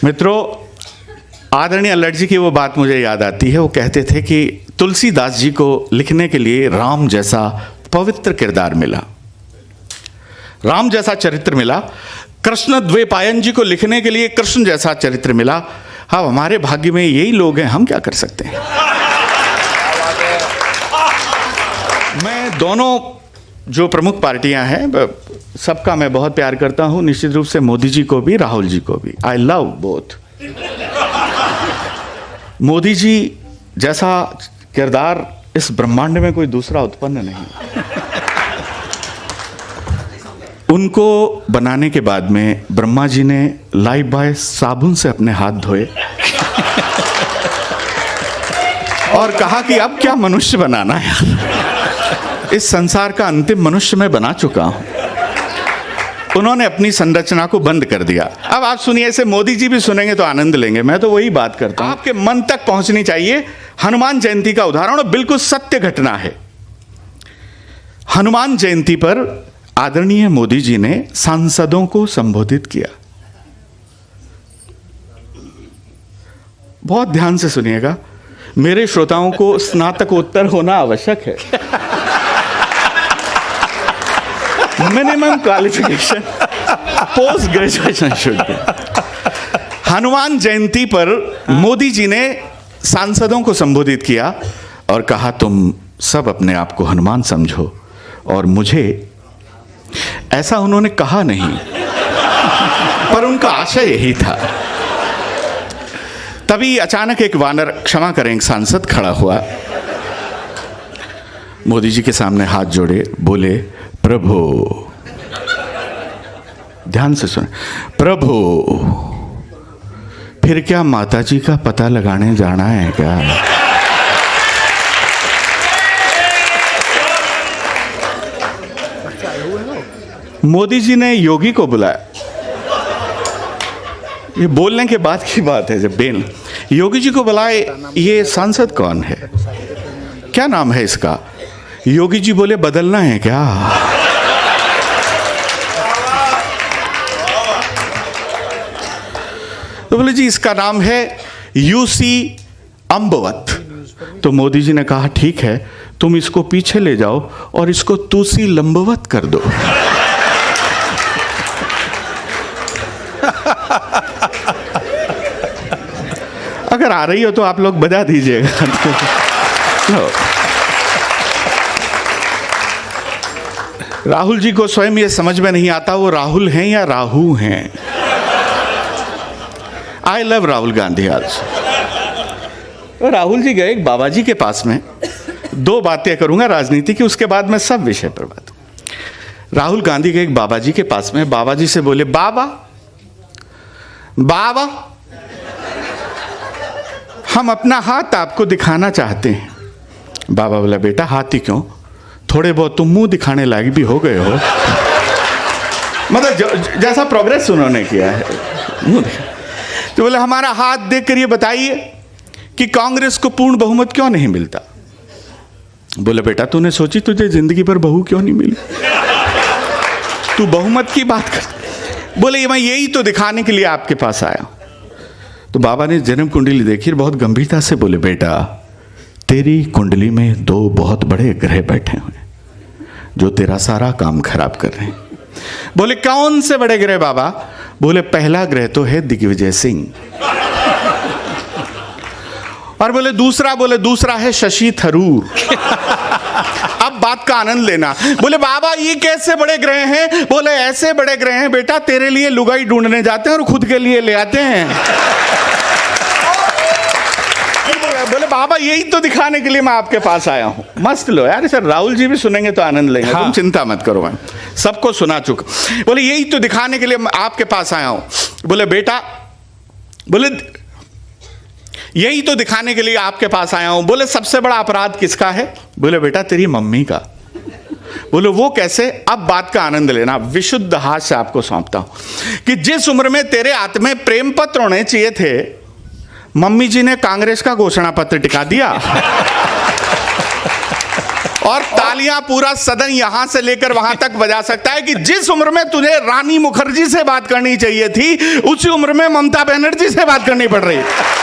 मित्रों, आदरणीय अल्लड़ जी की वो बात मुझे याद आती है। वो कहते थे कि तुलसीदास जी को लिखने के लिए राम जैसा पवित्र किरदार मिला, राम जैसा चरित्र मिला। कृष्ण द्वैपायन जी को लिखने के लिए कृष्ण जैसा चरित्र मिला। हाँ, हमारे भाग्य में यही लोग हैं, हम क्या कर सकते हैं। मैं दोनों जो प्रमुख पार्टियां हैं सबका मैं बहुत प्यार करता हूं, निश्चित रूप से मोदी जी को भी, राहुल जी को भी। I love both. Modi ji जैसा किरदार इस ब्रह्मांड में कोई दूसरा उत्पन्न नहीं। उनको बनाने के बाद में ब्रह्मा जी ने लाइफ बॉय साबुन से अपने हाथ धोए और कहा कि अब क्या मनुष्य बनाना है, इस संसार का अंतिम मनुष्य मैं बना चुका हूं। उन्होंने अपनी संरचना को बंद कर दिया। अब आप सुनिए, ऐसे मोदी जी भी सुनेंगे तो आनंद लेंगे। मैं तो वही बात करता हूं, आपके मन तक पहुंचनी चाहिए। हनुमान जयंती का उदाहरण बिल्कुल सत्य घटना है। हनुमान जयंती पर आदरणीय मोदी जी ने सांसदों को संबोधित किया। बहुत ध्यान से सुनिएगा, मेरे श्रोताओं को स्नातकोत्तर होना आवश्यक है। Minimum qualification post graduation should be. Hanuman Jayanti पर मोदी जी ने सांसदों को संबोधित किया और कहा, तुम सब अपने आप को हनुमान समझो। और मुझे, ऐसा उन्होंने कहा नहीं, पर उनका आशय यही था। तभी अचानक एक वानर, क्षमा करें, एक सांसद खड़ा हुआ, मोदी जी के सामने हाथ जोड़े, बोले, प्रभु, ध्यान से सुने, प्रभु, फिर क्या माता जी का पता लगाने जाना है क्या? मोदी जी ने योगी को बुलाया। ये बोलने के बाद की बात है। जब बेन योगी जी को बुलाए, ये सांसद कौन है, क्या नाम है इसका? योगी जी बोले, बदलना है क्या? तो बोले, जी इसका नाम है यूसी अम्बवत। तो मोदी जी ने कहा, ठीक है, तुम इसको पीछे ले जाओ और इसको तूसी लंबवत कर दो। अगर आ रही हो तो आप लोग बजा दीजिएगा। राहुल जी को स्वयं ये समझ में नहीं आता वो राहुल हैं या राहु हैं। I love Rahul Gandhi also. Rahul ji गए एक बाबा जी के पास में। दो बातें करूंगा राजनीति की, उसके बाद मैं सब विषय पर बात। राहुल गांधी गए एक बाबा जी के पास में। बाबा जी से बोले, बाबा बाबा, हम अपना हाथ आपको दिखाना चाहते हैं। बाबा बोला, बेटा हाथ ही क्यों, थोड़े बहुत तुम मुंह दिखाने लायक भी हो गए हो। मतलब जैसा प्रोग्रेस उन्होंने किया है, मुंह दिखा। तो बोले, हमारा हाथ देखकर ये बताइए कि कांग्रेस को पूर्ण बहुमत क्यों नहीं मिलता। बोले, बेटा तूने सोची तुझे जिंदगी पर बहू क्यों नहीं मिली, तू बहुमत की बात कर। बोले, मैं यही तो दिखाने के लिए आपके पास आया। तो बाबा ने जन्म कुंडली देखी, बहुत गंभीरता से बोले, बेटा तेरी कुंडली में दो बहुत बड़े ग्रह बैठे हुए जो तेरा सारा काम खराब कर रहे हैं। बोले, कौन से बड़े ग्रह बाबा? बोले, पहला ग्रह तो है दिग्विजय सिंह, और बोले दूसरा है शशि थरूर। अब बात का आनंद लेना। बोले, बाबा ये कैसे बड़े ग्रह हैं? बोले, ऐसे बड़े ग्रह हैं बेटा, तेरे लिए लुगाई ढूंढने जाते हैं और खुद के लिए ले आते हैं। बोले, बाबा यही तो दिखाने के लिए मैं आपके पास आया हूं। मस्त लो यार, सर राहुल जी भी सुनेंगे तो आनंद लेंगे। हाँ। तुम चिंता मत करो, मैं सबको सुना चुका। बोले, यही तो दिखाने के लिए मैं आपके पास आया हूं। बोले, बेटा, बोले यही तो दिखाने के लिए आपके पास आया हूं। बोले, सबसे बड़ा अपराध किसका है? बोले, बेटा तेरी मम्मी का। बोले, वो कैसे? अब बात का आनंद लेना। विशुद्ध हास्य आपको सौंपता हूं कि जिस उम्र में तेरे हाथ में प्रेम पत्र होने चाहिए थे, मम्मी जी ने कांग्रेस का घोषणा पत्र टिका दिया और तालियां पूरा सदन यहां से लेकर वहां तक बजा सकता है कि जिस उम्र में तुझे रानी मुखर्जी से बात करनी चाहिए थी, उसी उम्र में ममता बनर्जी से बात करनी पड़ रही है।